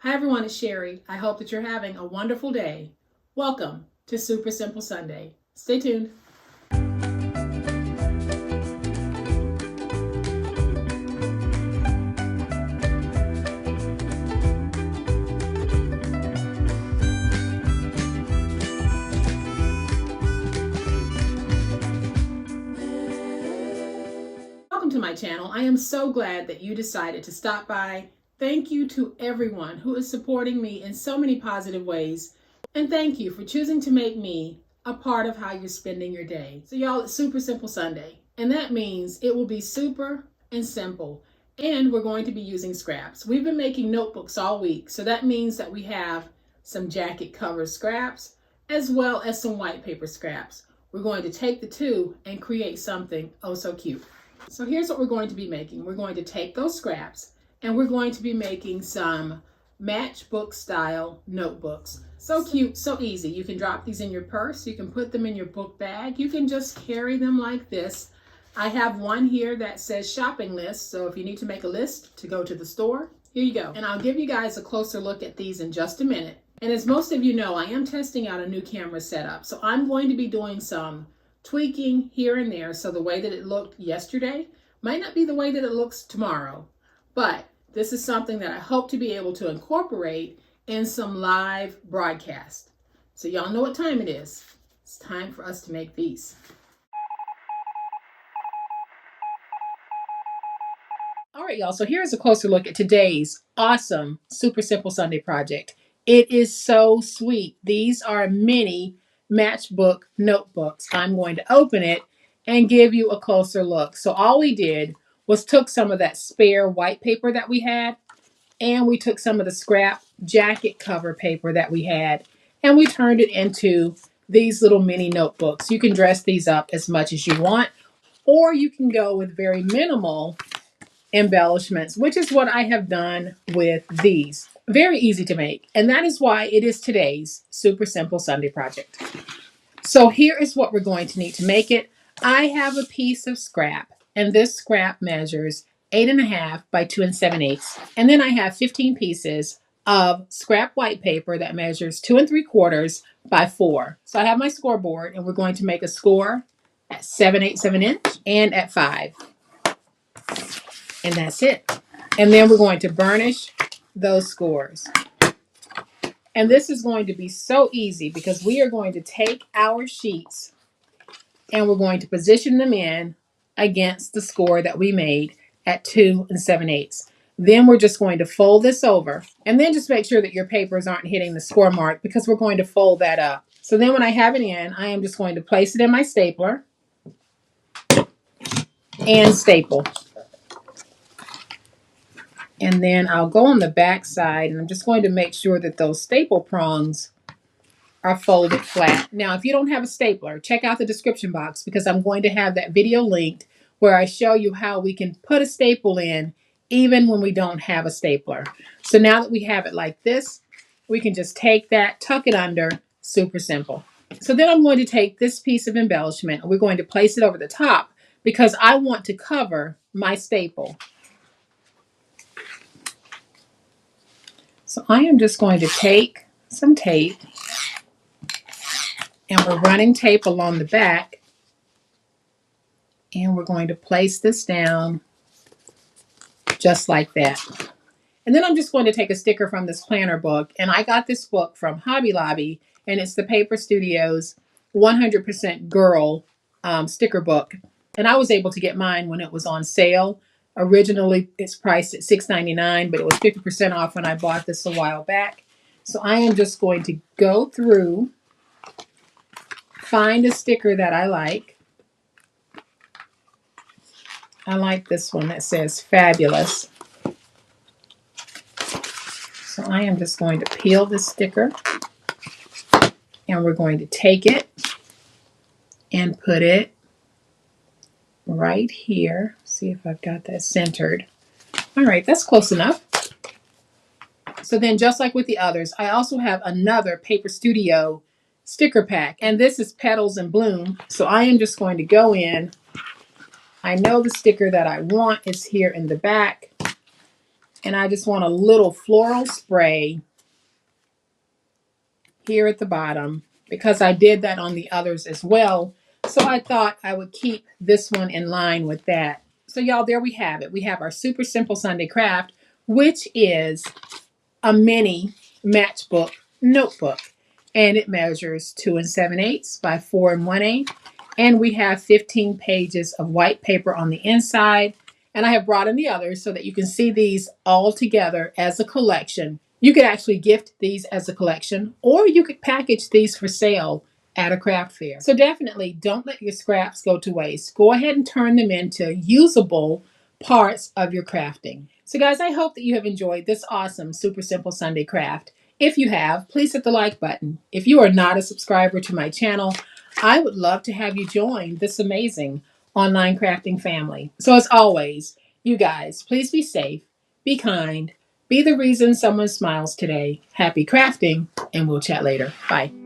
Hi everyone, it's Sherry. I hope that you're having a wonderful day. Welcome to Super Simple Sunday. Stay tuned. Welcome to my channel. I am so glad that you decided to stop by. Thank you to everyone who is supporting me in so many positive ways. And thank you for choosing to make me a part of how you're spending your day. So y'all, it's Super Simple Sunday. And that means it will be super and simple. And we're going to be using scraps. We've been making notebooks all week. So that means that we have some jacket cover scraps as well as some white paper scraps. We're going to take the two and create something oh so cute. So here's what we're going to be making. We're going to take those scraps and we're going to be making some matchbook style notebooks. So cute, so easy. You can drop these in your purse. You can put them in your book bag. You can just carry them like this. I have one here that says shopping list. So if you need to make a list to go to the store, here you go. And I'll give you guys a closer look at these in just a minute. And as most of you know, I am testing out a new camera setup. So I'm going to be doing some tweaking here and there, so the way that it looked yesterday might not be the way that it looks tomorrow, but this is something that I hope to be able to incorporate in some live broadcast. So y'all know what time it is. It's time for us to make these. All right, y'all, so here's a closer look at today's awesome Super Simple Sunday project. It is so sweet. These are mini matchbook notebooks. I'm going to open it and give you a closer look. So all we did was took some of that spare white paper that we had, and we took some of the scrap jacket cover paper that we had, and we turned it into these little mini notebooks. You can dress these up as much as you want, or you can go with very minimal embellishments, which is what I have done with these. Very easy to make, and that is why it is today's Super Simple Sunday project. So here is what we're going to need to make it. I have a piece of scrap, and this scrap measures 8.5 by 2 7/8. And then I have 15 pieces of scrap white paper that measures 2 3/4 by 4. So I have my scoreboard, and we're going to make a score at 7/8 of an inch and at 5. And that's it. And then we're going to burnish those scores. And this is going to be so easy because we are going to take our sheets and we're going to position them in against the score that we made at 2 7/8. Then we're just going to fold this over, and then just make sure that your papers aren't hitting the score mark because we're going to fold that up. So then when I have it in, I am just going to place it in my stapler and staple. And then I'll go on the back side, and I'm just going to make sure that those staple prongs are folded flat. Now, if you don't have a stapler, check out the description box because I'm going to have that video linked where I show you how we can put a staple in even when we don't have a stapler. So now that we have it like this, we can just take that, tuck it under, super simple. So then I'm going to take this piece of embellishment and we're going to place it over the top because I want to cover my staple. So I am just going to take some tape, and we're running tape along the back, and we're going to place this down just like that. And then I'm just going to take a sticker from this planner book, and I got this book from Hobby Lobby, and it's the Paper Studios 100% Girl sticker book. And I was able to get mine when it was on sale. Originally, it's priced at $6.99, but it was 50% off when I bought this a while back. So I am just going to go through, find a sticker that I like. I like this one that says fabulous. So I am just going to peel this sticker, and we're going to take it and put it right here. See if I've got that centered. All right, that's close enough. So then, just like with the others, I also have another Paper Studio sticker pack, and this is Petals and Bloom. So I am just going to go in. I know the sticker that I want is here in the back. And I just want a little floral spray here at the bottom because I did that on the others as well. So I thought I would keep this one in line with that. So y'all, there we have it. We have our super simple Sunday craft, which is a mini matchbook notebook. And it measures 2 7/8 by 4 1/8. And we have 15 pages of white paper on the inside. And I have brought in the others so that you can see these all together as a collection. You could actually gift these as a collection, or you could package these for sale at a craft fair. So definitely don't let your scraps go to waste. Go ahead and turn them into usable parts of your crafting. So guys, I hope that you have enjoyed this awesome Super Simple Sunday craft. If you have, please hit the like button. If you are not a subscriber to my channel, I would love to have you join this amazing online crafting family. So as always, you guys, please be safe, be kind, be the reason someone smiles today. Happy crafting, and we'll chat later. Bye.